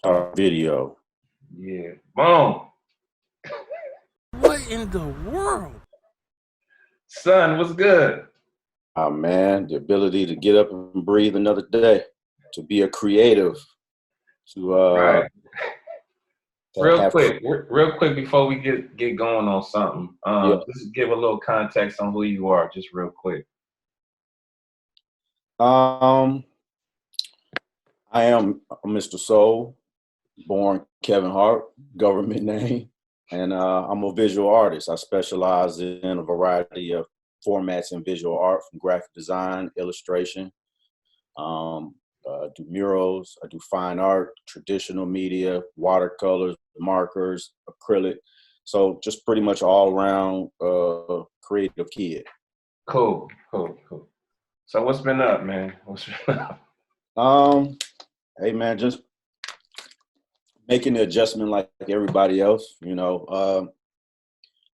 Start video. Yeah. Boom. What in the world? Son, what's good? Oh man, the ability to get up and breathe another day, to be a creative, to Right. to Real have quick, real quick before we get going on something. yeah. Just give a little context on who you are, just real quick. I am Mr. Soul, born Kevin Hart, government name, and I'm a visual artist. I specialize in a variety of formats in visual art, from graphic design, illustration. Do murals, I do fine art, traditional media, watercolors, markers, acrylic. So just pretty much all around creative kid. Cool. So what's been up, man? What's been up? Hey man, just making the adjustment like everybody else.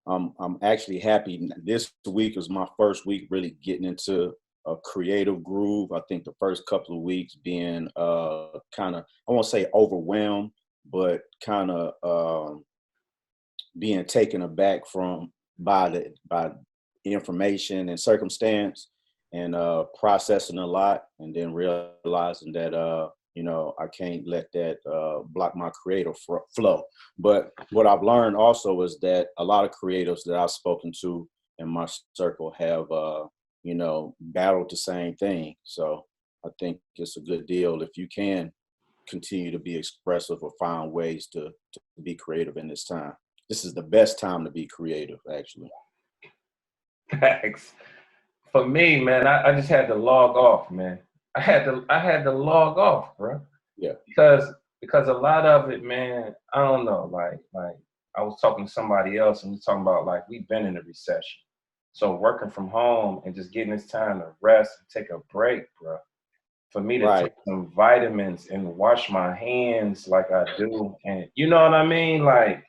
I'm actually happy. This week was my first week really getting into a creative groove. I think the first couple of weeks being kind of, I won't say overwhelmed, but kind of being taken aback by information and circumstance, and processing a lot, and then realizing that I can't let that block my creative flow. But what I've learned also is that a lot of creatives that I've spoken to in my circle have battled the same thing. So I think it's a good deal if you can continue to be expressive or find ways to be creative in this time. This is the best time to be creative, actually. Thanks. For me, man, I just had to log off, man. I had to log off, bro. Yeah. Because a lot of it, man, I don't know. Like I was talking to somebody else, and we talking about, like, we've been in a recession. So working from home and just getting this time to rest and take a break, bro. For me to take some vitamins and wash my hands like I do, and you know what I mean? Like,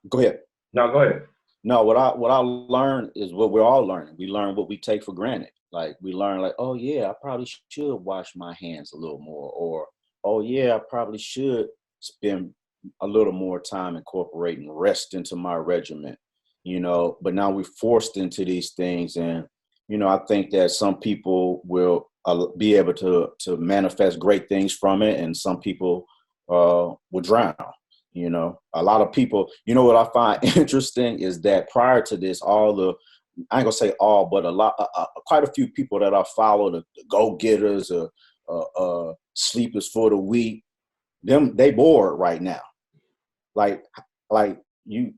go ahead. No, go ahead. No, what I learned is what we're all learning. We learn what we take for granted. Like, we learn, like, oh yeah, I probably should wash my hands a little more, or oh yeah, I probably should spend a little more time incorporating rest into my regimen. But now we're forced into these things, and I think that some people will be able to manifest great things from it, and some people will drown. A lot of people, what I find interesting is that prior to this, I ain't gonna say all, but quite a few people that I follow, the go-getters, sleepers for the week, they bored right now. Like you,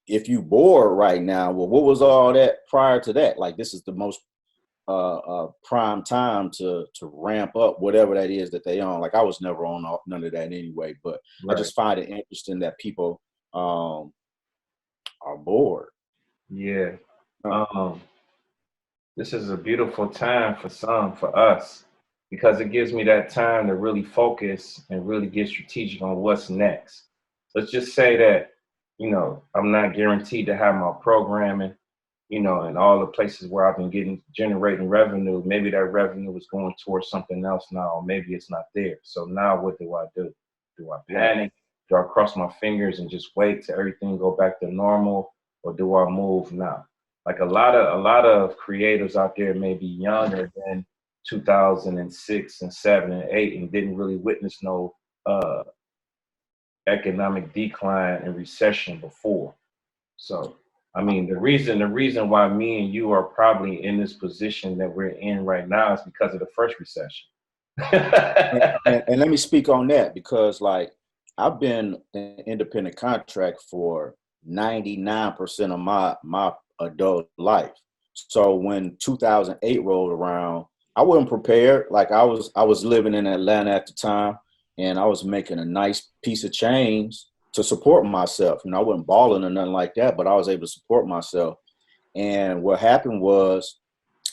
if you bored right now, well, what was all that prior to that? Like, this is the most prime time to ramp up whatever that is that they own. Like, I was never on none of that anyway, but right. I just find it interesting that people are bored. Yeah. This is a beautiful time for us, because it gives me that time to really focus and really get strategic on what's next. Let's just say that, I'm not guaranteed to have my programming, and all the places where I've been generating revenue. Maybe that revenue is going towards something else now, or maybe it's not there. So now what do I do? Do I panic? Do I cross my fingers and just wait till everything go back to normal, or do I move now? Like, a lot of creatives out there may be younger than 2006 and 7 and 8 and didn't really witness no economic decline and recession before. So, I mean, the reason why me and you are probably in this position that we're in right now is because of the first recession. and let me speak on that, because, like, I've been an independent contract for 99% of my adult life. So when 2008 rolled around, I wasn't prepared. Like, I was living in Atlanta at the time, and I was making a nice piece of change to support myself. I wasn't balling or nothing like that, but I was able to support myself. And what happened was,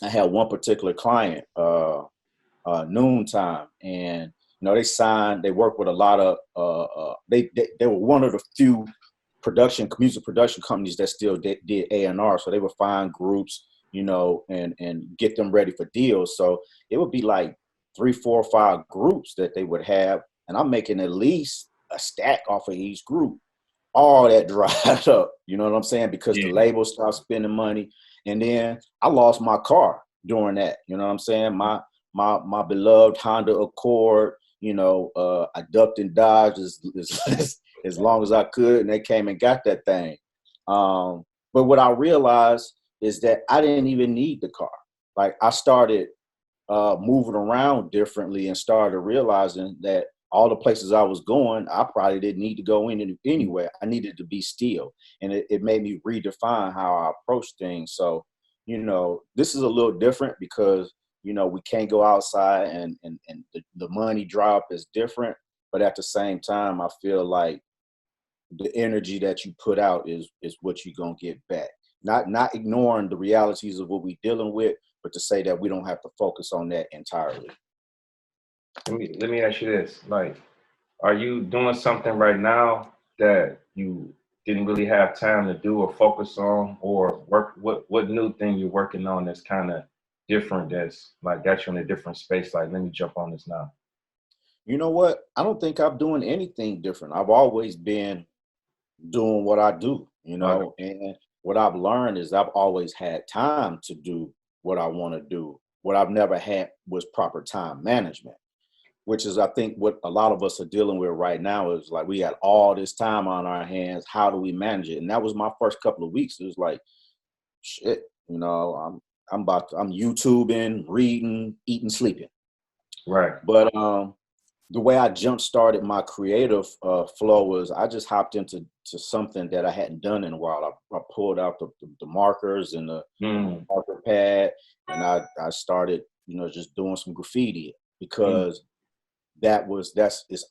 I had one particular client, Noontime, and they work with a lot of they were one of the few music production companies that still did A&R. So they would find groups, and get them ready for deals. So it would be like 3, 4, 5 groups that they would have and I'm making at least a stack off of each group. All that dried up, you know what I'm saying? Because the label stopped spending money. And then I lost my car during that, you know what I'm saying? My beloved Honda Accord, you know, I ducked and dodged as long as I could, and they came and got that thing. But what I realized is that I didn't even need the car. Like, I started moving around differently and started realizing that all the places I was going, I probably didn't need to go in anywhere. I needed to be still. And it made me redefine how I approach things. So, you know, this is a little different because, you know, we can't go outside and the money drop is different. But at the same time, I feel like the energy that you put out is what you're going to get back. Not ignoring the realities of what we're dealing with, but to say that we don't have to focus on that entirely. Let me ask you this. Like, are you doing something right now that you didn't really have time to do or focus on, or work? What new thing you're working on that's kind of different, that's like got you in a different space? Like, let me jump on this now. You know what? I don't think I'm doing anything different. I've always been doing what I do, you know, and what I've learned is I've always had time to do what I want to do. What I've never had was proper time management, which is, I think, what a lot of us are dealing with right now is like, we got all this time on our hands. How do we manage it? And that was my first couple of weeks. It was like, shit, you know, I'm YouTubing, reading, eating, sleeping. Right. But the way I jump started my creative flow was I just hopped into something that I hadn't done in a while. I pulled out the markers and the marker pad, and I started, you know, just doing some graffiti, because it's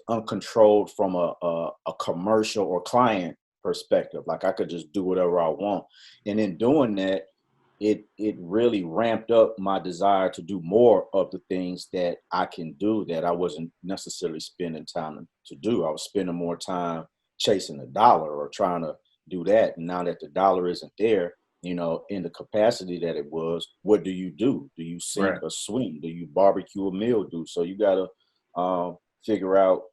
uncontrolled from a commercial or client perspective. Like, I could just do whatever I want, and in doing that, it really ramped up my desire to do more of the things that I can do that I wasn't necessarily spending time to do. I was spending more time chasing the dollar or trying to do that. And now that the dollar isn't there, you know, in the capacity that it was, what do you do? Do you sink or swim? Do you barbecue a meal? So you got to figure out,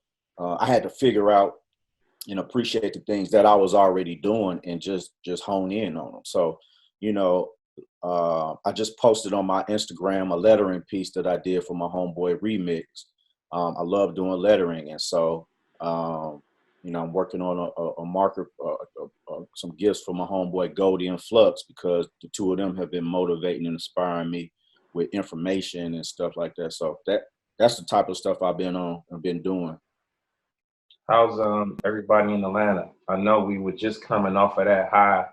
I had to figure out and appreciate the things that I was already doing and just hone in on them. So, you know, I just posted on my Instagram a lettering piece that I did for my homeboy Remix. I love doing lettering, and so you know, I'm working on a marker, some gifts for my homeboy Goldie and Flux, because the two of them have been motivating and inspiring me with information and stuff like that. So that's the type of stuff I've been doing. How's everybody in Atlanta? I know we were just coming off of that high,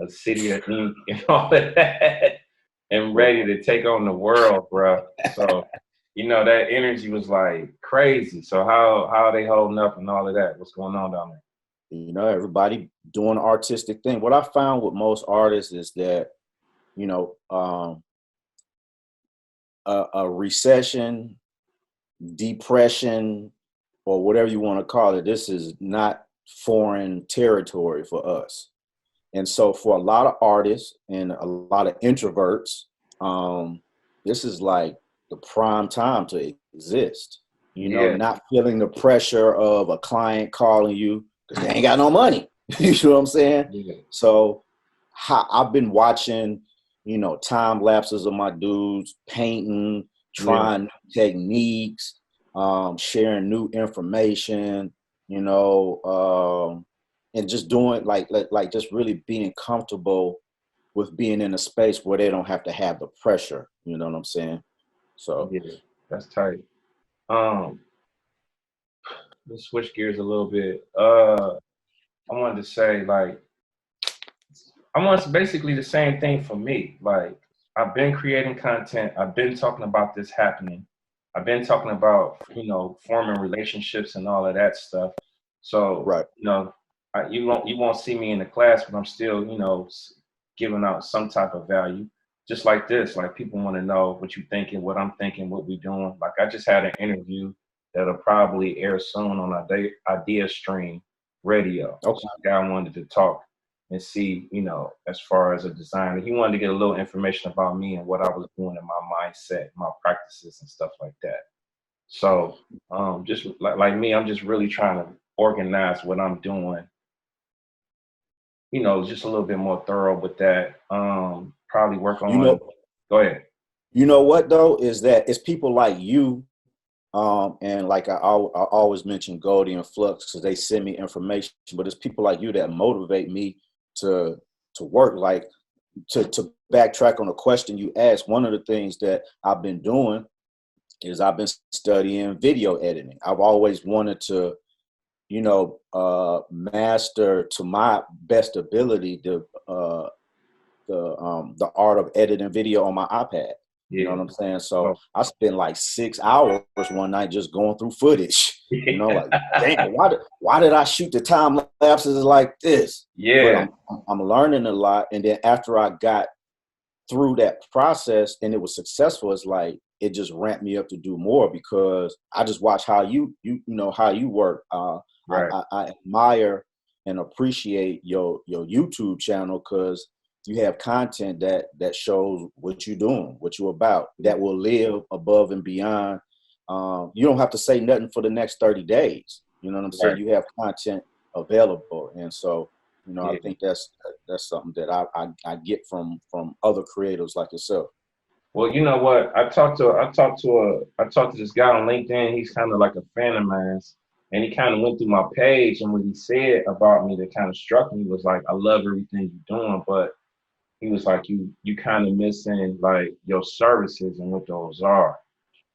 a city of ink and all of that, and ready to take on the world, bro. So, you know, that energy was like crazy. So how are they holding up and all of that? What's going on down there? You know, everybody doing the artistic thing. What I found with most artists is that, you know, a recession, depression, or whatever you want to call it, this is not foreign territory for us. And so for a lot of artists and a lot of introverts, this is like the prime time to exist. You know, not feeling the pressure of a client calling you because they ain't got no money. You know what I'm saying? Yeah. So I've been watching, you know, time lapses of my dudes painting, trying new techniques, sharing new information, you know, and just doing like just really being comfortable with being in a space where they don't have to have the pressure. You know what I'm saying? So yeah, that's tight. Let's switch gears a little bit. I wanted to say, like, I want basically the same thing for me. Like, I've been creating content. I've been talking about this happening. I've been talking about, you know, forming relationships and all of that stuff. So, you know, you won't see me in the class, but I'm still, you know, giving out some type of value. Just like this, like, people want to know what you're thinking, what I'm thinking, what we're doing. Like, I just had an interview that'll probably air soon on Idea Stream Radio. Okay. So the guy wanted to talk and see, you know, as far as a designer, he wanted to get a little information about me and what I was doing in my mindset, my practices and stuff like that. So just like me, I'm just really trying to organize what I'm doing, just a little bit more thorough with that. Probably work You on, know, go ahead. you know what though, is that it's people like you, and like I always mention Goldie and Flux because they send me information, but it's people like you that motivate me to work. Like to backtrack on a question you asked, one of the things that I've been doing is I've been studying video editing. I've always wanted to, master to my best ability the art of editing video on my iPad. You know Yeah. what I'm saying? So Oh. I spent like 6 hours one night just going through footage. Like, damn, why did I shoot the time lapses like this? But Yeah. I'm learning a lot, and then after I got through that process and it was successful, it's like it just ramped me up to do more because I just watch how you how you work. Right. I admire and appreciate your YouTube channel because you have content that shows what you're doing, what you're about, that will live above and beyond. You don't have to say nothing for the next 30 days. You know what I'm saying? Right. You have content available, and so I Yeah. think that's something that I get from other creators like yourself. Well, you know what? I talked to this guy on LinkedIn. He's kind of like a fan of mine, and he kind of went through my page, and what he said about me that kind of struck me was like, I love everything you're doing, but he was like, you kind of missing like your services and what those are.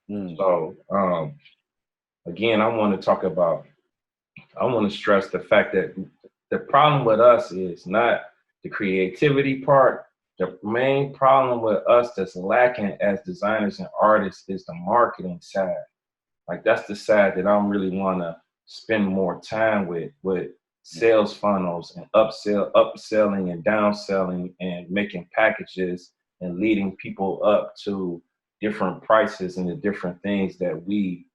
Mm. So again, I want to stress the fact that the problem with us is not the creativity part. The main problem with us that's lacking as designers and artists is the marketing side. Like that's the side that I really want to spend more time with sales funnels and upselling and downselling and making packages and leading people up to different prices and the different things that we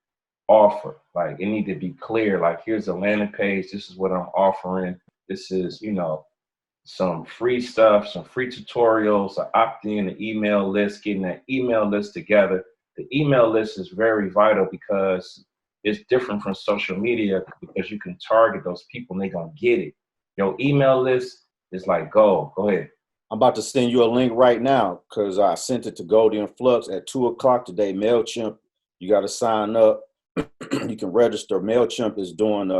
offer. Like it need to be clear. Like here's a landing page. This is what I'm offering. This is, some free stuff, some free tutorials, an opt-in, an email list, getting that email list together. The email list is very vital because it's different from social media because you can target those people and they're gonna get it. Your email list is like gold. Go ahead. I'm about to send you a link right now because I sent it to Goldie and Flux at 2:00 today. MailChimp, you got to sign up. You can register. MailChimp is doing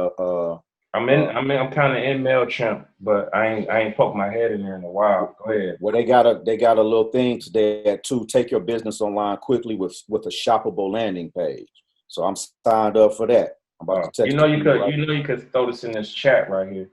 I'm kind of in MailChimp, but I ain't poked my head in there in a while. Go ahead. well, they got a little thing today at 2. Take your business online quickly with a shoppable landing page. So I'm signed up for that. I'm about to You text know it to you you could right. you could throw this in this chat right here.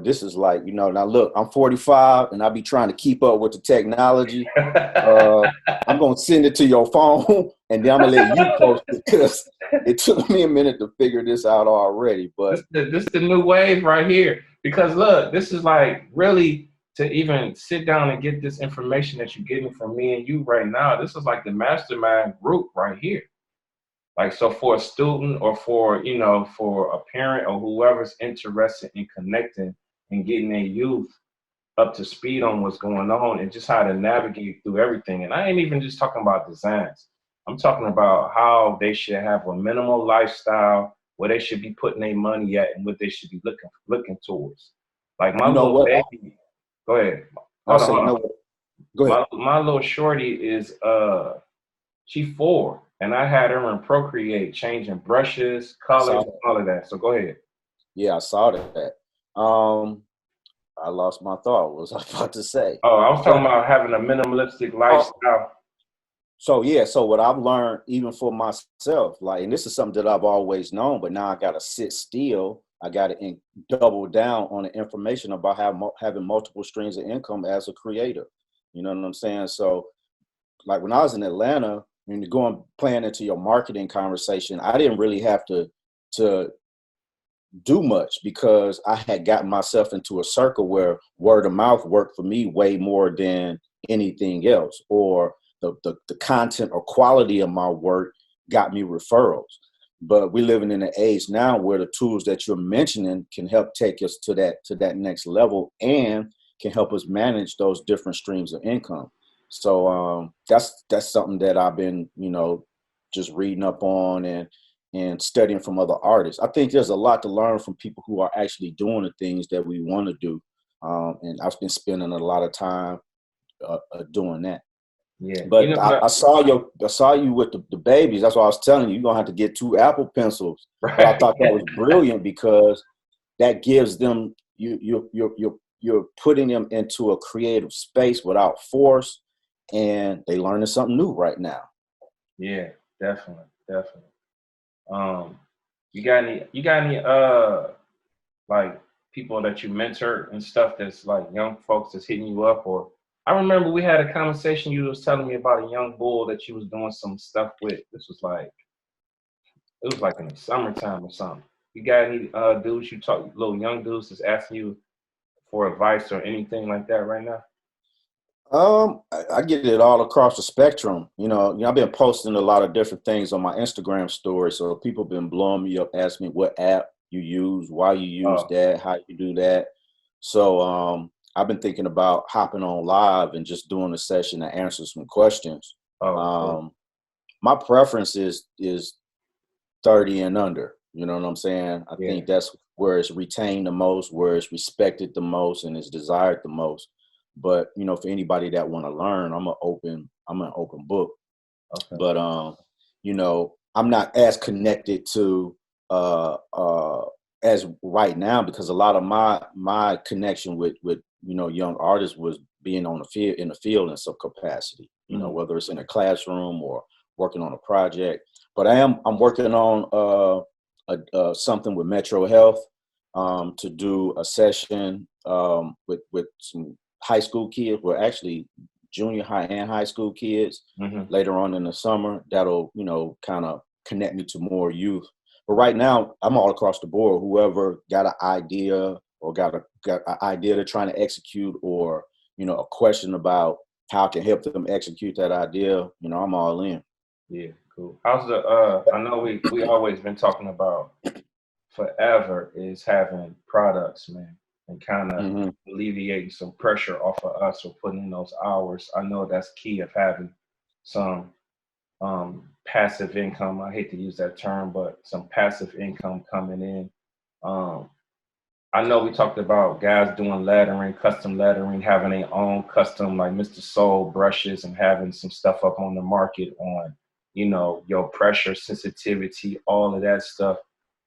This is like, now look, I'm 45 and I be trying to keep up with the technology. I'm going to send it to your phone and then I'm going to let you post it because it took me a minute to figure this out already. But This the new wave right here. Because look, this is like really to even sit down and get this information that you're getting from me and you right now. This is like the mastermind group right here. Like, so for a student or for a parent or whoever's interested in connecting and getting their youth up to speed on what's going on and just how to navigate through everything. And I ain't even just talking about designs. I'm talking about how they should have a minimal lifestyle, where they should be putting their money at, and what they should be looking towards. Like my you know little what? baby, go ahead. I'll Hold on, say, hold you know on. what? Go ahead. My little shorty is she 4, and I had her in Procreate changing brushes, I colors, saw and that. all of that. So go ahead. Yeah, I saw that. I lost my thought. What was I about to say? Oh, I was talking But about having a minimalistic oh, lifestyle. so yeah, so what I've learned even for myself, like, and this is something that I've always known, but now I got to sit still. I got to double down on the information about having multiple streams of income as a creator. You know what I'm saying? So, like when I was in Atlanta, when you're going playing into your marketing conversation, I didn't really have to do much because I had gotten myself into a circle where word of mouth worked for me way more than anything else, or the content or quality of my work got me referrals. But we're living in an age now where the tools that you're mentioning can help take us to that next level and can help us manage those different streams of income. So that's something that I've been, just reading up on and studying from other artists. I think there's a lot to learn from people who are actually doing the things that we want to do. And I've been spending a lot of time doing that. Yeah. But I saw you with the babies. That's why I was telling you, you're gonna have to get 2 Apple pencils. Right. But I thought that was brilliant because that gives them you're putting them into a creative space without force, and they learning something new right now. Yeah, definitely. You got any like people that you mentor and stuff that's like young folks that's hitting you up? Or I remember we had a conversation, you was telling me about a young bull that you was doing some stuff with. It was like in the summertime or something. You got any dudes you talk, little young dudes that's asking you for advice or anything like that right now? I get it all across the spectrum. I've been posting a lot of different things on my Instagram story. So people have been blowing me up, asking me what app you use, why you use that, how you do that. So I've been thinking about hopping on live and just doing a session to answer some questions. Cool. My preference is 30 and under. You know what I'm saying? I think that's where it's retained the most, where it's respected the most, and it's desired the most. But for anybody that want to learn, I'm an open book. Okay. But I'm not as connected to as right now, because a lot of my connection with young artists was being on the field in some capacity. Whether it's in a classroom or working on a project. But I'm working on something with Metro Health to do a session with some high school kids, well, actually junior high and high school kids later on in the summer. That'll, kind of connect me to more youth. But right now, I'm all across the board. Whoever got an idea or got an idea they're trying to execute, or, a question about how I can help them execute that idea, I'm all in. Yeah, cool. How's I know we always been talking about forever is having products, man, and kind of alleviating some pressure off of us or putting in those hours. I know that's key of having some passive income. I hate to use that term, but some passive income coming in. I know we talked about guys doing lettering, custom lettering, having their own custom like Mr. Soul brushes, and having some stuff up on the market on, your pressure sensitivity, all of that stuff.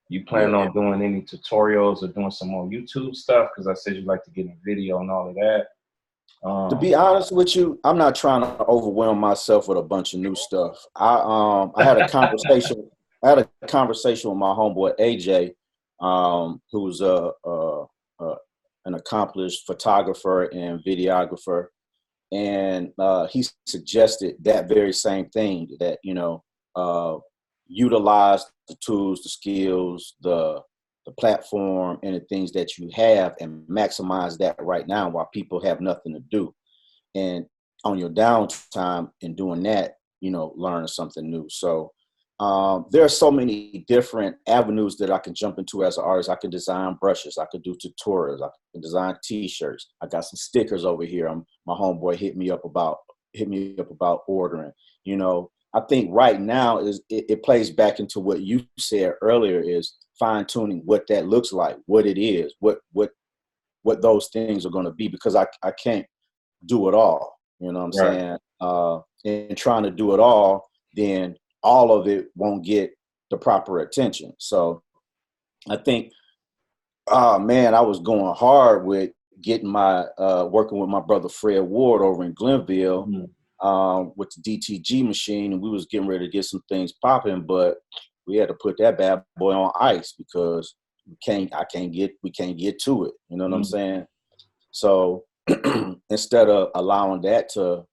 You plan on doing any tutorials or doing some more YouTube stuff? Because I said you'd like to get in video and all of that. To be honest with you, I'm not trying to overwhelm myself with a bunch of new stuff. I had a conversation. With my homeboy AJ, who's an accomplished photographer and videographer, and he suggested that very same thing, that utilize the tools, the skills, the platform, and the things that you have, and maximize that right now while people have nothing to do. And on your downtime in doing that, learn something new. So there are so many different avenues that I can jump into as an artist. I can design brushes. I could do tutorials. I can design T-shirts. I got some stickers over here. My homeboy hit me up about ordering. I think right now it plays back into what you said earlier, is fine tuning what that looks like, what it is, what those things are going to be, because I can't do it all. You know what I'm saying? And trying to do it all, then all of it won't get the proper attention. So I think, man, I was going hard with getting my working with my brother Fred Ward over in Glenville with the DTG machine, and we was getting ready to get some things popping, but we had to put that bad boy on ice because we can't get to it. You know what I'm saying? So instead of allowing that to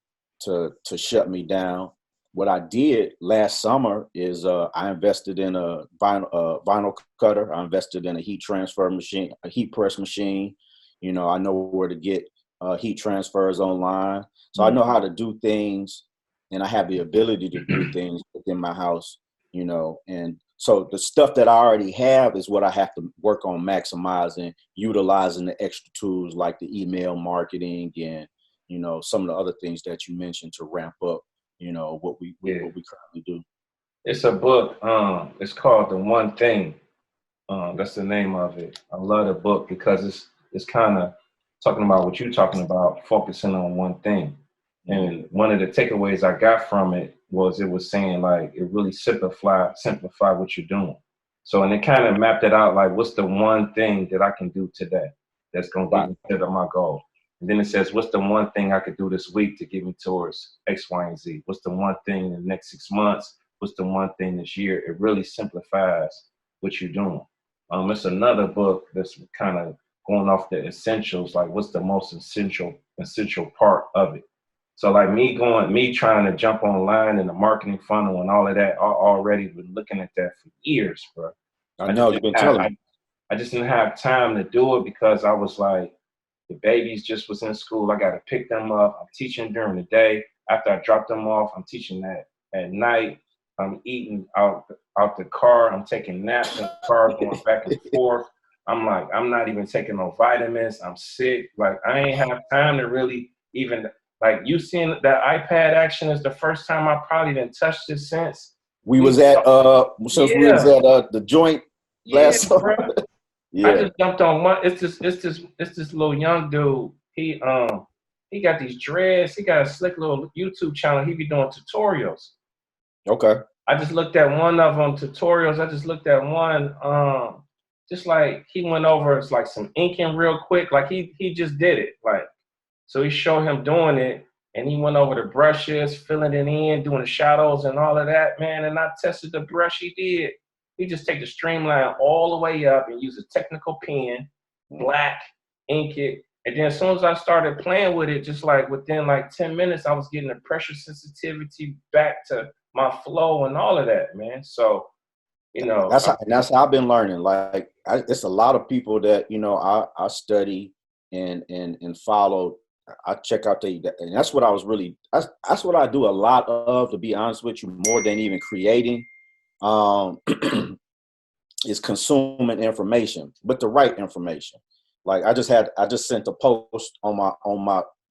shut me down, what I did last summer is I invested in a vinyl cutter. I invested in a heat transfer machine, a heat press machine. I know where to get heat transfers online. So I know how to do things, and I have the ability to do things within my house, and so the stuff that I already have is what I have to work on maximizing, utilizing the extra tools like the email marketing and, some of the other things that you mentioned to ramp up, what we currently do. It's a book. It's called The One Thing. That's the name of it. I love the book because it's kind of talking about what you're talking about, focusing on one thing. And one of the takeaways I got from it was saying like it really simplify what you're doing. So and it kind of mapped it out like what's the one thing that I can do today that's gonna get me to my goal. And then it says what's the one thing I could do this week to get me towards X, Y, and Z. What's the one thing in the next 6 months? What's the one thing this year? It really simplifies what you're doing. It's another book that's kind of going off the essentials, like what's the most essential part of it. So like me trying to jump online in the marketing funnel and all of that, I already been looking at that for years, bro. I know you've been telling me. I just didn't have time to do it because I was like, the babies just was in school. I got to pick them up. I'm teaching during the day. After I drop them off, I'm teaching at night. I'm eating out the car. I'm taking naps in the car, going back and forth. I'm like, I'm not even taking no vitamins. I'm sick. Like, I ain't have time to really even, like, you seen that iPad action is the first time I probably didn't touch this since. We was at, the joint last summer. Yeah. I just jumped on one. It's this little young dude. He got these dreads. He got a slick little YouTube channel. He be doing tutorials. Okay. I just looked at one of them tutorials. I just looked at one. Just like he went over, it's like some inking real quick. Like he just did it. Like so he showed him doing it, and he went over the brushes, filling it in, doing the shadows and all of that, man. And I tested the brush he did. He just take the streamline all the way up and use a technical pen, black, ink it. And then as soon as I started playing with it, just like within like 10 minutes, I was getting the pressure sensitivity back to my flow and all of that, man. So, you know. That's how I've been learning. Like, it's a lot of people that, you know, I study and follow. I check out and that's what I was really, that's what I do a lot of, to be honest with you, more than even creating. Is consuming information, but the right information. Like I just sent a post on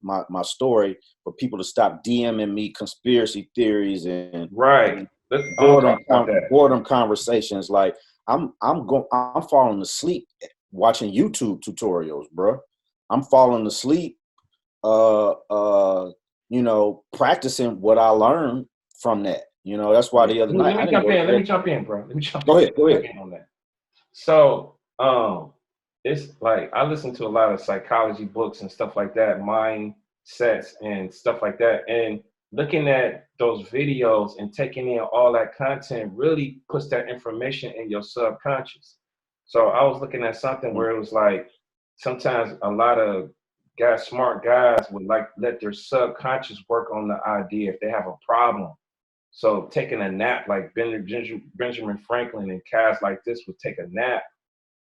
my story for people to stop DMing me conspiracy theories and boredom conversations. Like I'm falling asleep watching YouTube tutorials, bro. I'm falling asleep, you know, practicing what I learned from that. You know, that's why the other night. Let me jump in, bro. Go ahead. On that. So, it's like I listen to a lot of psychology books and stuff like that, mindsets and stuff like that. And looking at those videos and taking in all that content really puts that information in your subconscious. So I was looking at something where it was like sometimes a lot of smart guys would like let their subconscious work on the idea if they have a problem. So taking a nap, like Benjamin Franklin and guys like this would take a nap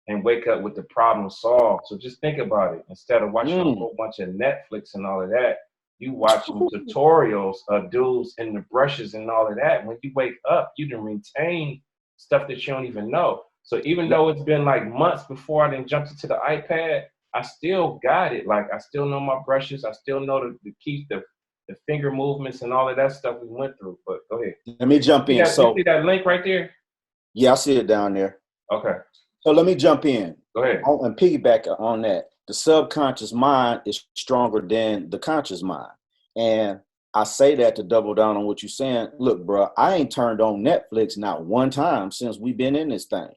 and wake up with the problem solved. So just think about it. Instead of watching a whole bunch of Netflix and all of that, you watching tutorials of dudes and the brushes and all of that. When you wake up, you can retain stuff that you don't even know. So even though it's been like months before I then jumped into the iPad, I still got it. Like I still know my brushes. I still know the keys, the finger movements and all of that stuff we went through. But go ahead. Let me jump in. You see that link right there? Yeah, I see it down there. Okay. So let me jump in. Go ahead. And piggyback on that. The subconscious mind is stronger than the conscious mind. And I say that to double down on what you're saying. Look, bro, I ain't turned on Netflix not one time since we've been in this thing.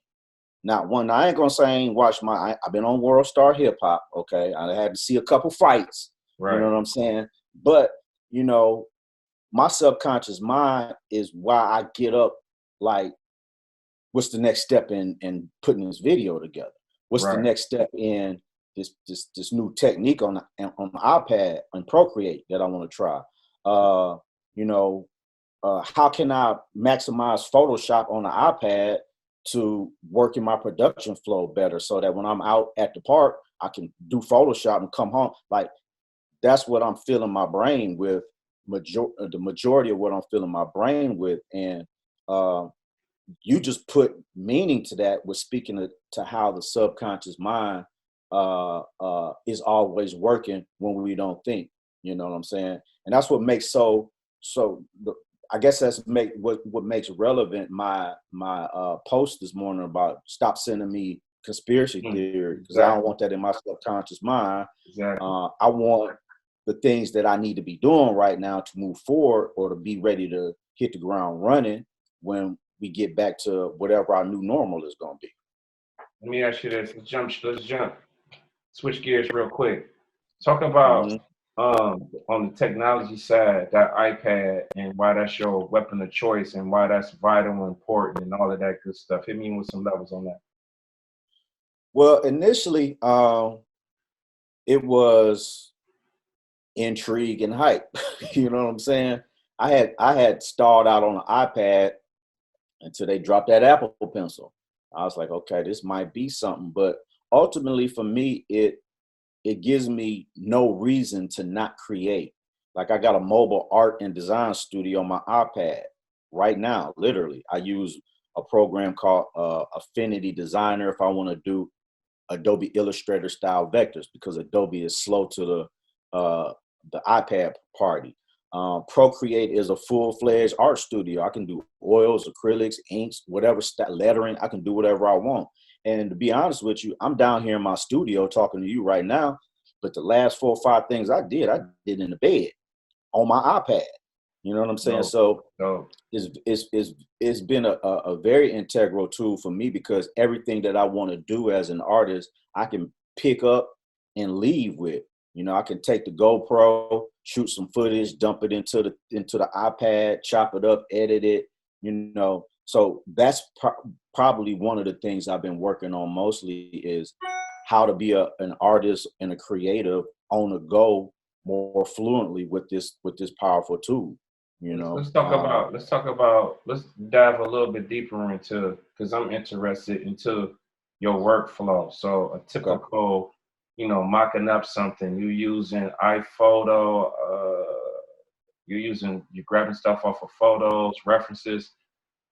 Not one. I ain't gonna say I ain't watched I've been on World Star Hip Hop. Okay. I had to see a couple fights. Right. You know what I'm saying? But you know, my subconscious mind is why I get up like, what's the next step in putting this video together? What's the next step in this new technique on the iPad and Procreate that I want to try? You know, how can I maximize Photoshop on the iPad to work in my production flow better so that when I'm out at the park, I can do Photoshop and come home. Like, that's what I'm filling my brain with, the majority of what I'm filling my brain with. And you just put meaning to that with speaking to how the subconscious mind is always working when we don't think, you know what I'm saying? And that's what makes I guess that's what makes relevant my post this morning about stop sending me conspiracy theory, because I don't want that in my subconscious mind. Exactly. I want the things that I need to be doing right now to move forward or to be ready to hit the ground running when we get back to whatever our new normal is going to be. Let me ask you this. Let's jump. Switch gears real quick. Talk about on the technology side, that iPad, and why that's your weapon of choice and why that's vital and important and all of that good stuff. Hit me with some levels on that. Well, initially, it was intrigue and hype. You know what I'm saying? I had started out on an iPad until they dropped that Apple Pencil. I was like, okay, this might be something. But ultimately, for me, it gives me no reason to not create. Like, I got a mobile art and design studio on my iPad right now. Literally, I use a program called Affinity Designer if I want to do Adobe Illustrator style vectors, because Adobe is slow to the iPad party. Procreate is a full-fledged art studio. I can do oils, acrylics, inks, whatever lettering. I can do whatever I want. And to be honest with you, I'm down here in my studio talking to you right now, but the last 4 or 5 things I did in the bed on my iPad. You know what I'm saying? It's been a very integral tool for me, because everything that I want to do as an artist, I can pick up and leave with. You know, I can take the GoPro, shoot some footage, dump it into the iPad, chop it up, edit it, you know. So that's probably one of the things I've been working on mostly, is how to be an artist and a creative on the go more fluently with this powerful tool. You know, let's dive a little bit deeper into, because I'm interested into your workflow. So a typical, mocking up something, you're using iPhoto, you're grabbing stuff off of photos, references.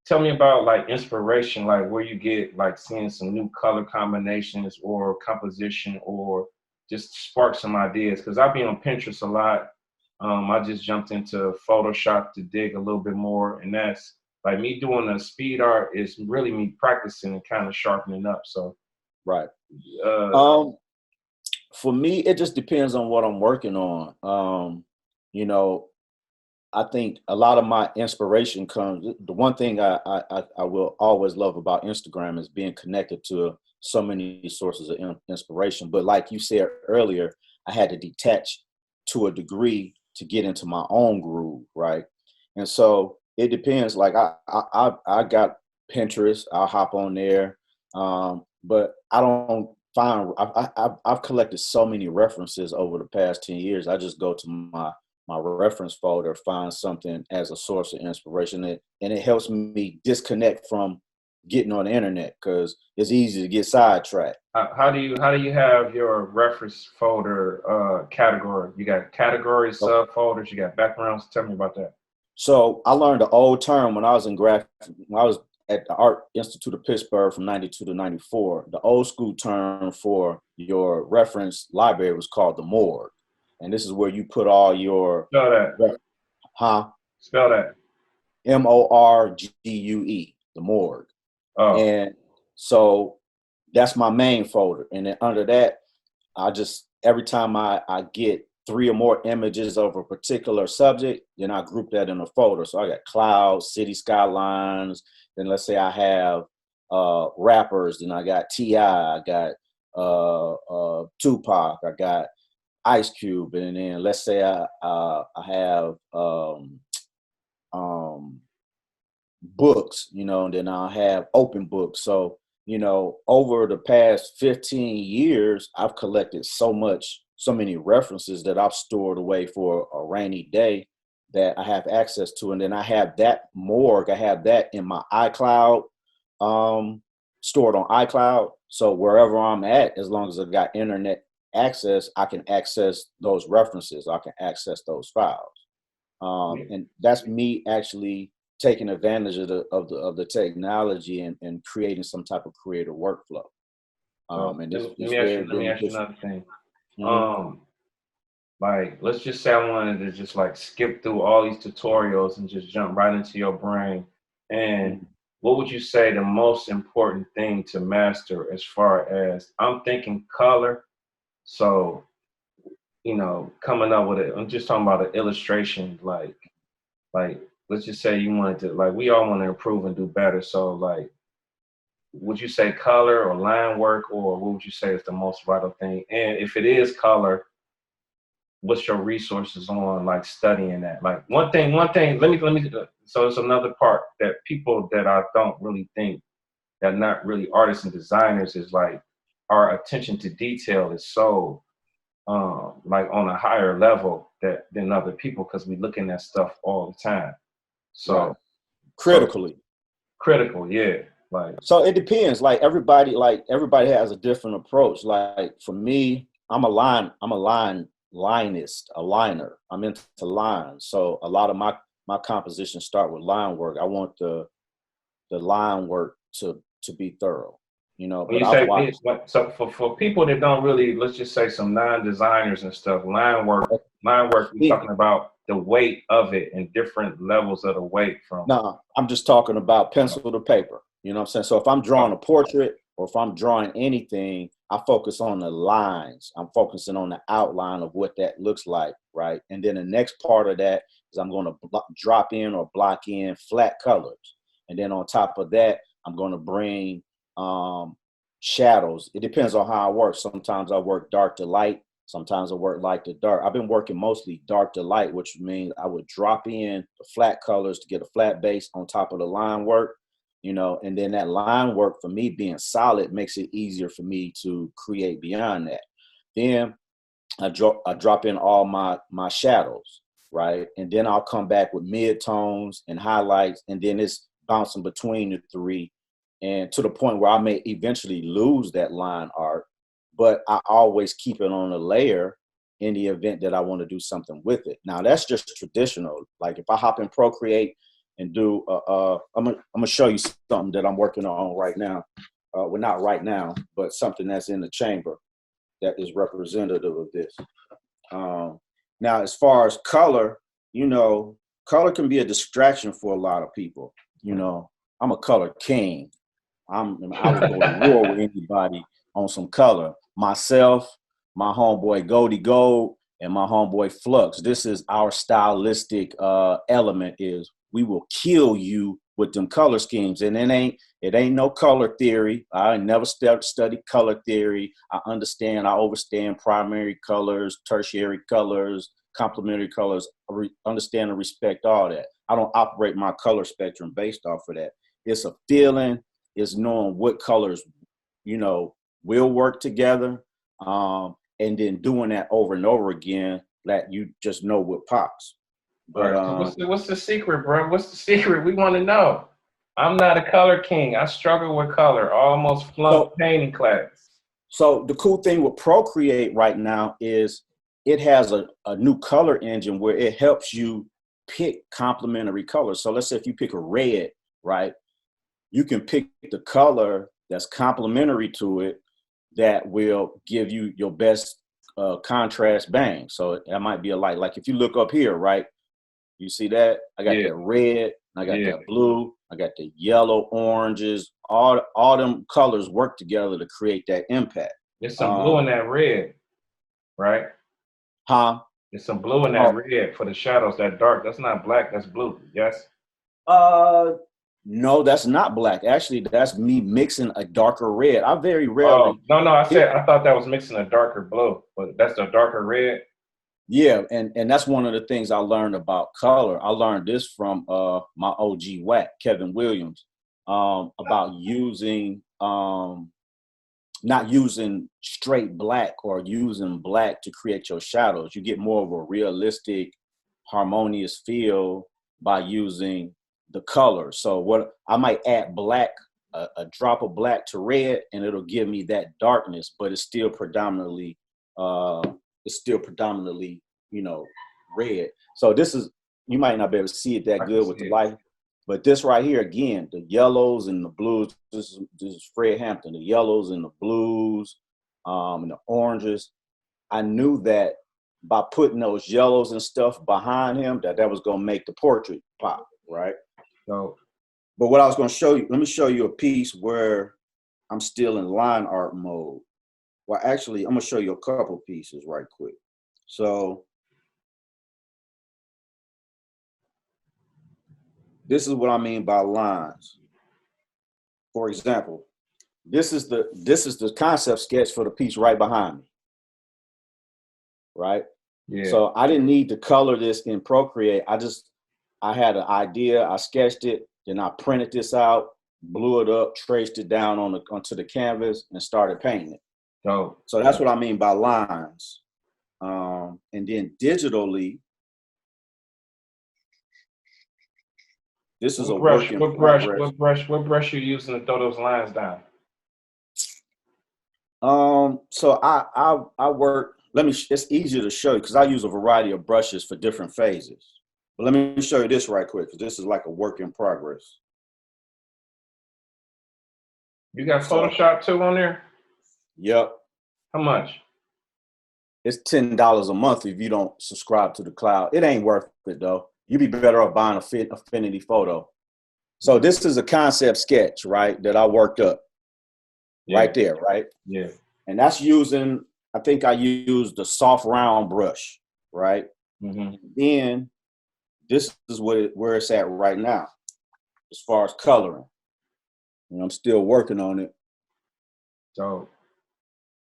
Tell me about like inspiration, like where you get like seeing some new color combinations or composition, or just spark some ideas. Because I be on Pinterest a lot. I just jumped into Photoshop to dig a little bit more, and that's like me doing a speed art is really me practicing and kind of sharpening up. So, right. For me, it just depends on what I'm working on. I think a lot of my inspiration comes. The one thing I will always love about Instagram is being connected to so many sources of inspiration. But like you said earlier, I had to detach to a degree to get into my own groove, right? And so it depends. Like I got Pinterest. I'll hop on there, but I don't find. I've collected so many references over the past 10 years. I just go to my reference folder, find something as a source of inspiration, and it helps me disconnect from getting on the internet, because it's easy to get sidetracked. How do you have your reference folder category? You got categories, subfolders, you got backgrounds. Tell me about that. So I learned the old term when I was when I was at the Art Institute of Pittsburgh from 92 to 94. The old school term for your reference library was called the morgue. And this is where you put all your... Spell that. Spell that. MORGUE, the morgue. Oh. And so that's my main folder. And then under that, every time I get 3 or more images of a particular subject, then I group that in a folder. So I got clouds, city skylines. Then let's say I have rappers. Then I got T.I., I got Tupac, I got Ice Cube, and then let's say I have books, and then I'll have open books. So, over the past 15 years, I've collected so many references that I've stored away for a rainy day that I have access to. And then I have that morgue, I have that in my iCloud, stored on iCloud. So wherever I'm at, as long as I've got internet access, I can access those references. I can access those files. And that's me actually taking advantage of the technology and creating some type of creative workflow. Let me ask you another thing. Mm-hmm. Like, let's just say I wanted to just like skip through all these tutorials and just jump right into your brain. And Mhm. what would you say the most important thing to master as far as I'm thinking color? So, coming up with it, I'm just talking about an illustration, like let's just say you wanted to, like, we all want to improve and do better. So like, would you say color or line work, or what would you say is the most vital thing? And if it is color, what's your resources on like studying that? Like one thing, let me so it's another part that people that I don't really think that not really artists and designers is like our attention to detail is so like on a higher level that than other people because we looking at stuff all the time. Right. So Critically. critical, yeah. Like, So it depends. Like everybody has a different approach. Like for me, I'm a linist, a liner. I'm into lines. So a lot of my compositions start with line work. I want the line work to be thorough, when but you I've say watched. so for people that don't really, let's just say some non-designers and stuff, line work, we're talking about the weight of it and different levels of the weight from. No, I'm just talking about pencil to paper. You know what I'm saying? So if I'm drawing a portrait or if I'm drawing anything, I focus on the lines. I'm focusing on the outline of what that looks like, right? And then the next part of that is I'm going to drop in or block in flat colors. And then on top of that, I'm going to bring shadows. It depends on how I work. Sometimes I work dark to light. Sometimes I work light to dark. I've been working mostly dark to light, which means I would drop in the flat colors to get a flat base on top of the line work, and then that line work for me being solid makes it easier for me to create beyond that. Then I drop in all my shadows, right? And then I'll come back with mid tones and highlights, and then it's bouncing between the three, and to the point where I may eventually lose that line art, but I always keep it on a layer in the event that I want to do something with it. Now that's just traditional. Like if I hop in Procreate and do, I'm gonna show you something that I'm working on right now. Well, not right now, but something that's in the chamber that is representative of this. Um, Now, as far as color, color can be a distraction for a lot of people. I'm a color king. I will go to war with anybody on some color. Myself, my homeboy Goldie Gold, and my homeboy Flux. This is our stylistic element. Is we will kill you with them color schemes, and it ain't no color theory. I never studied color theory. I overstand primary colors, tertiary colors, complementary colors. Understand and respect all that. I don't operate my color spectrum based off of that. It's a feeling, is knowing what colors, will work together. And then doing that over and over again, that you just know what pops. All But right, so what's the secret, bro? What's the secret? We want to know. I'm not a color king. I struggle with color. I almost so flunked painting class. so the cool thing with Procreate right now is it has a new color engine where it helps you pick complementary colors. So let's say if you pick a red, right, you can pick the color that's complementary to it that will give you your best contrast bang. So that might be a light. Like if you look up here, right, you see that? I got Yeah, that red, I got yeah. that blue, I got the yellow, oranges. All them colors work together to create that impact. There's some blue in Um, that red, right? huh? There's some blue in that Oh, red for the shadows. That dark. That's not black. That's blue. Yes. uh, no, that's not black. Actually, that's me mixing a darker red. I very Oh rarely. no, no. I thought that was mixing a darker blue, but that's the darker red. Yeah, and that's one of the things I learned about color. I learned this from my OG Wack, Kevin Williams, about using not using straight black or using black to create your shadows. You get more of a realistic, harmonious feel by using the color. So what I might add black, a drop of black to red, and it'll give me that darkness, but uh, it's still predominantly, you know, red. So this is, you might not be able to see it I that can good see with the it. light, but this right here, again, the yellows and the blues, this is Fred Hampton, the yellows and the blues, and the oranges. I knew that by putting those yellows and stuff behind him, that was going to make the portrait pop, right? So, but what I was going to show you, let me show you a piece where I'm still in line art mode. Well, actually, I'm going to show you a couple pieces right quick. So this is what I mean by lines. For example, this is the concept sketch for the piece right behind me. Right? yeah. So I didn't need to color this in Procreate. I had an idea, I sketched it, then I printed this out, blew it up, traced it down onto the canvas, and started painting it. Oh, so that's what I mean by lines. And then digitally, this is a work in progress. What brush you using to throw those lines down? So I work. It's easier to show you because I use a variety of brushes for different phases. But let me show you this right quick because this is like a work in progress. You got Photoshop too on there? Yep. How much? It's $10 a month if you don't subscribe to the cloud. It ain't worth it though. You'd be better off buying Affinity Photo. So this is a concept sketch, right, that I worked up. Yeah. Right there, right? Yeah. And that's using, I think I used the soft round brush, right? Mm-hmm. Then this is where it's at right now, as far as coloring. And I'm still working on it. So,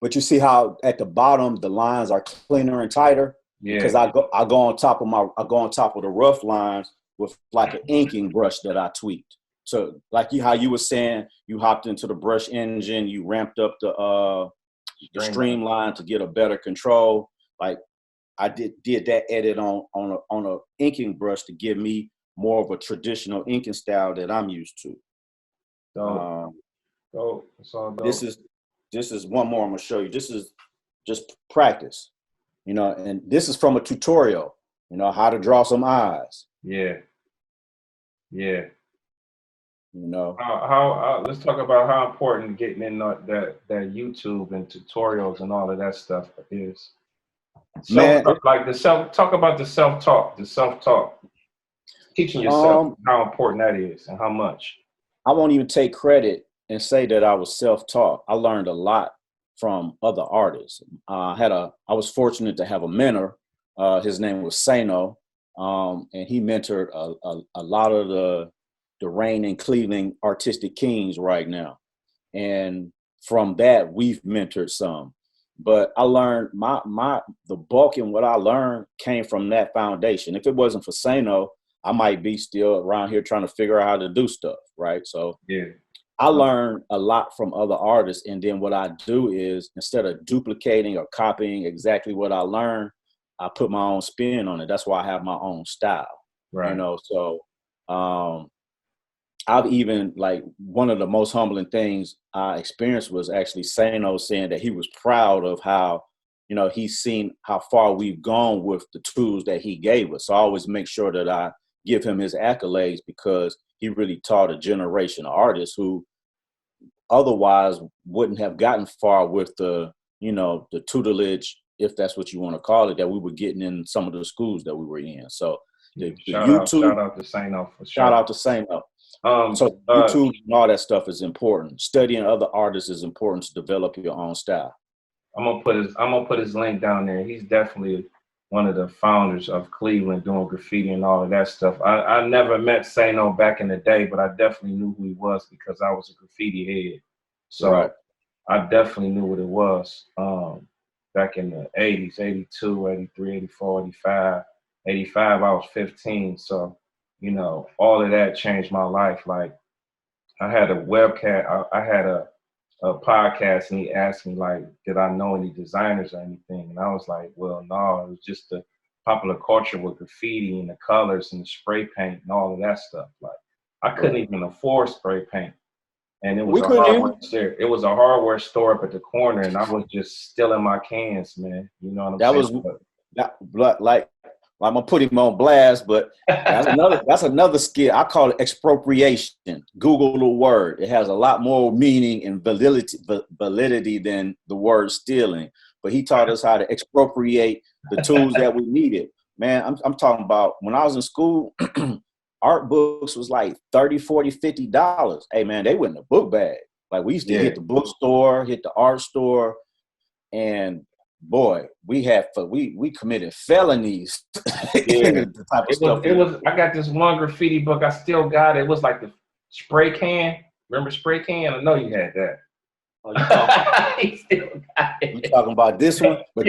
but you see how at the bottom the lines are cleaner and tighter? Yeah. Because I go on top of the rough lines with like an inking brush that I tweaked. So like how you were saying, you hopped into the brush engine, you ramped up the streamline to get a better control. Like I did that edit on a inking brush to give me more of a traditional inking style that I'm used to. This is one more I'm gonna show you. This is just practice, and this is from a tutorial, how to draw some eyes. Yeah. Yeah. How let's talk about how important getting in that YouTube and tutorials and all of that stuff is. Talk about the self-talk, teaching yourself, how important that is and how much. I won't even take credit and say that I was self-taught. I learned a lot from other artists. I was fortunate to have a mentor. His name was Sano, and he mentored a lot of the reigning Cleveland artistic kings right now. And from that, we've mentored some. But I learned the bulk in what I learned came from that foundation. If it wasn't for Sano, I might be still around here trying to figure out how to do stuff, right? So yeah. I learned a lot from other artists. And then what I do is, instead of duplicating or copying exactly what I learned, I put my own spin on it. That's why I have my own style, right? So I've even, like, one of the most humbling things I experienced was actually Sano saying that he was proud of how, he's seen how far we've gone with the tools that he gave us. So I always make sure that I give him his accolades, because he really taught a generation of artists who otherwise wouldn't have gotten far with the tutelage, if that's what you want to call it, that we were getting in some of the schools that we were in. So shout out to Sano for sure. Shout out to Sano. So YouTube and all that stuff is important. Studying other artists is important to develop your own style. I'm gonna put his link down there. He's definitely one of the founders of Cleveland, doing graffiti and all of that stuff. I never met Sano back in the day, but I definitely knew who he was because I was a graffiti head. So right. I definitely knew what it was back in the 80s, 82, 83, 84, 85. 85, I was 15. So, all of that changed my life. Like, I had a webcast, I had a podcast, and he asked me, like, did I know any designers or anything? And I was like, well, no, it was just the popular culture with graffiti and the colors and the spray paint and all of that stuff. Like, I couldn't even afford spray paint. And it was it was a hardware store up at the corner, and I was just stealing my cans, man. You know what I'm saying? I'm gonna put him on blast, but that's another skill. I call it expropriation. Google the word. It has a lot more meaning and validity than the word stealing. but he taught us how to expropriate the tools that we needed. Man, I'm talking about when I was in school, art books was like $30, $40, $50. Hey, man, they went in the book bag. Like we used to hit the bookstore, hit the art store, and boy, we committed felonies. Yeah, it was. I got this one graffiti book. I still got it. It was like the spray can. Remember spray can? I know you had that. Oh, you still got it. You talking about this one? But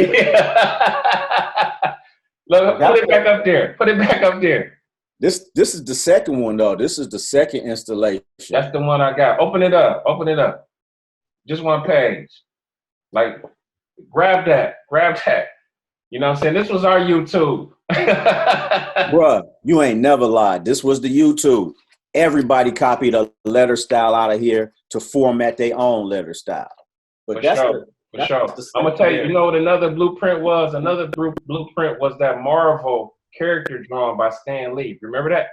Look, put it back up there. Put it back up there. This is the second one though. This is the second installation. That's the one I got. Open it up. Open it up. Just one page. Like, grab that. Grab that. You know what I'm saying? This was our YouTube. Bruh, you ain't never lied. This was the YouTube. Everybody copied a letter style out of here to format their own letter style. But For sure. I'm going to tell you, you know what another blueprint was? Another blueprint was that Marvel character drawn by Stan Lee. Remember that?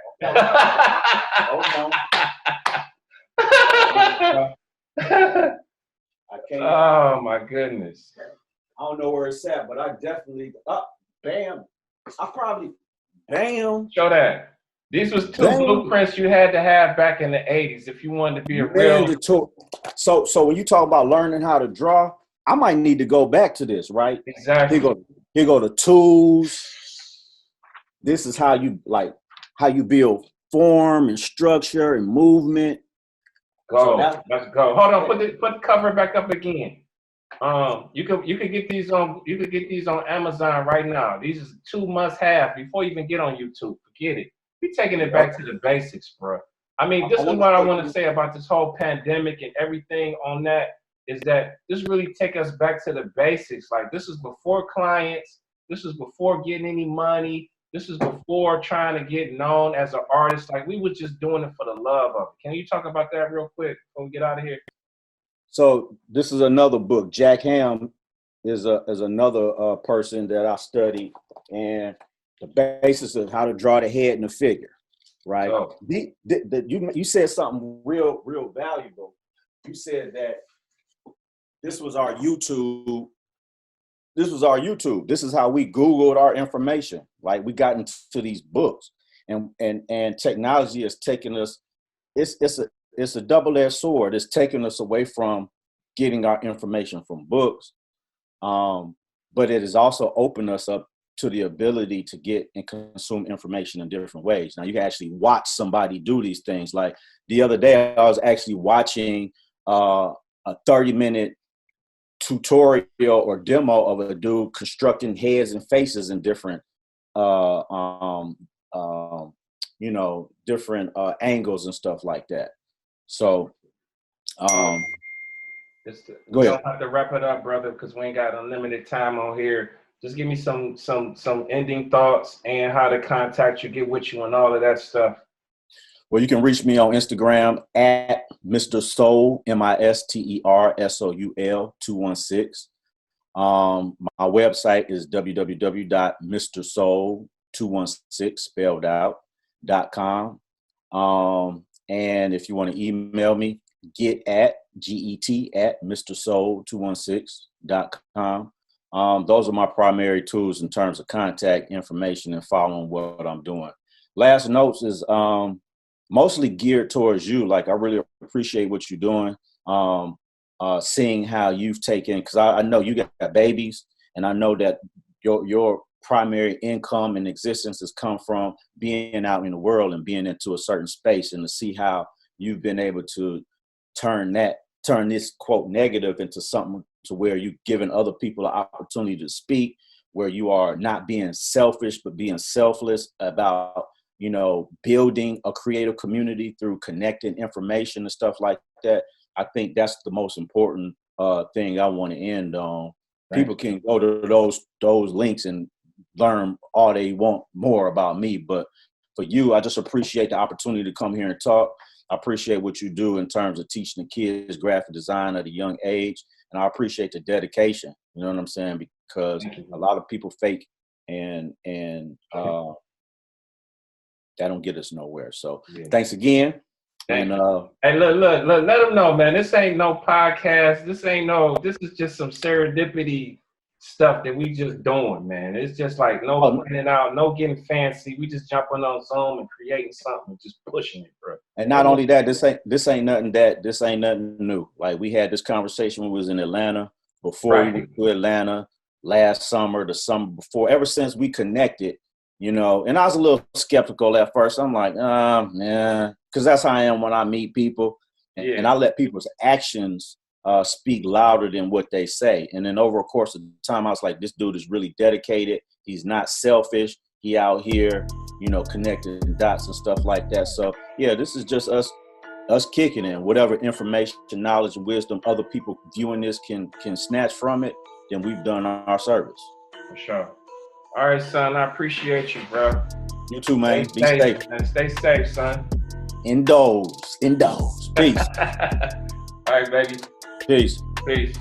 Oh my goodness. I don't know where it's at, but I definitely bam. Bam. Show that. These was two blueprints you had to have back in the 80s if you wanted to be a real. So when you talk about learning how to draw, I might need to go back to this, right? Exactly. Here go the tools. This is how you build form and structure and movement. Let's go. Hold on, put the cover back up again. You could get these on Amazon right now. These are 2 must-have before you even get on YouTube. Forget it. We're taking it back to the basics, bro. I mean, this is what I want to say about this whole pandemic and everything on that is that this really take us back to the basics. Like, this is before clients. This is before getting any money. This is before trying to get known as an artist. Like, we were just doing it for the love of it. Can you talk about that real quick before we get out of here? So this is another book. Jack Ham is another person that I studied, and the basis of how to draw the head and the figure, right? Oh. You said something real valuable. You said that this was our YouTube. This is how we Googled our information. Like, we got into these books, and technology has taken us. It's a double-edged sword. It's taking us away from getting our information from books, but it has also opened us up to the ability to get and consume information in different ways. Now, you can actually watch somebody do these things. Like the other day, I was actually watching a 30-minute tutorial or demo of a dude constructing heads and faces in different, different angles and stuff like that. So, we don't have to wrap it up, brother, because we ain't got unlimited time on here. Just give me some ending thoughts and how to contact you, get with you, and all of that stuff. Well, you can reach me on Instagram at Mr. Soul, MISTERSOUL 216. My website is www.mrsoul216 spelled out.com. And if you want to email me, get@mrsoul216.com. Those are my primary tools in terms of contact information and following what I'm doing. Last notes is mostly geared towards you. Like, I really appreciate what you're doing. Seeing how you've taken, because I know you got babies, and I know that your primary income and existence has come from being out in the world and being into a certain space, and to see how you've been able to turn this quote negative into something to where you're giving other people an opportunity to speak, where you are not being selfish, but being selfless about, building a creative community through connecting information and stuff like that. I think that's the most important thing I want to end on. Right. People can go to those links and learn all they want more about me. But for you, I just appreciate the opportunity to come here and talk. I appreciate what you do in terms of teaching the kids graphic design at a young age. And I appreciate the dedication. You know what I'm saying? Because a lot of people fake and that don't get us nowhere. So thanks again. Hey, look, let them know, man. This ain't no podcast. This is just some serendipity stuff that we just doing, man. It's just like no planning out, no getting fancy. We just jumping on Zoom and creating something, just pushing it, bro. And not only that, this ain't nothing new. Like we had this conversation when we was in Atlanta, before we went to Atlanta, last summer, the summer before, ever since we connected, you know, and I was a little skeptical at first. I'm like, yeah, because that's how I am when I meet people. And I let people's actions speak louder than what they say. And then over a course of time, I was like, this dude is really dedicated. He's not selfish. He out here, you know, connecting dots and stuff like that. So yeah, this is just us kicking in whatever information, knowledge, and wisdom other people viewing this can snatch from it. Then we've done our service. For sure. All right, son. I appreciate you, bro. You too, man. Be safe. Man. Stay safe, son. Indulge. Peace. All right, baby. Peace. Peace.